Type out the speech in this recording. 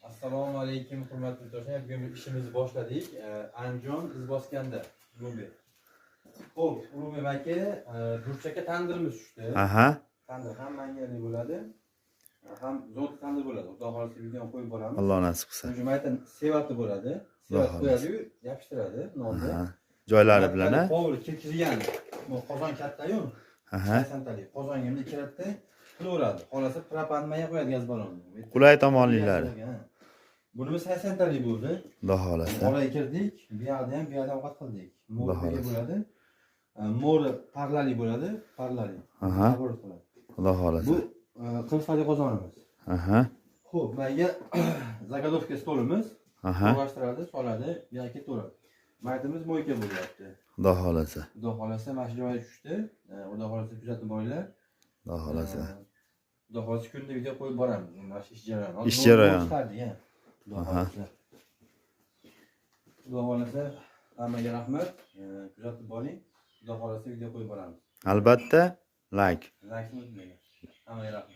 Assalomu alaykum hurmatli do'stlar. Bugun ishimizni boshladik. Andijon Izboskanda, Ulug'bek. Xo'p, Ulug'bek aka, burchakka tandirimiz tushdi. Aha. Tandir ham mangali bo'ladi, ham zot tandir bo'ladi. Xudo xolisa videoni qo'yib boramiz. Alloh nasib qilsa. Jumaydan sevati bo'ladi. Sevat qo'yadi-yu, yopishtiradi nonni. Joylari bilan a? Qovur kirkizgan. Bu qozon katta-yu. Aha. 80 talik. Qozonga endi kiratda qilaveradi. Xolasa propanmaga qo'yadi gaz ballonni. Qulay tomonliklari. Bunimiz 80 talik bo'ldi. Xudo xolasa. Oraya kirdik, bu yoqda ham ovqat qildik. Mo'ri bo'ladi. Mo'ri parlali bo'ladi, parlali. Aha. Xudo xolasa. Bu 40 talik qozonimiz. Aha. Xo'p, menga zagodovka stolimiz. Aha. To'g'rashtiradi, soladi, bu yoqqa to'ladi. Maytimiz mo'yka bo'lyapti. Xudo xolasa. Xudo xolasa mana shu joyga tushdi. Xudo xolasa kuzatib boringlar. Xudo xolasa. Xudo xolasa kunda video qo'yib boramiz. Mana shu ish jarayoni. Ish jarayoni. Aha. Xudo xolasa hammaga rahmat. Kuzatib boring. Xudo xolasa video qo'yib boramiz. Albatta, like. Like'ni unutmang. Hammaga rahmat.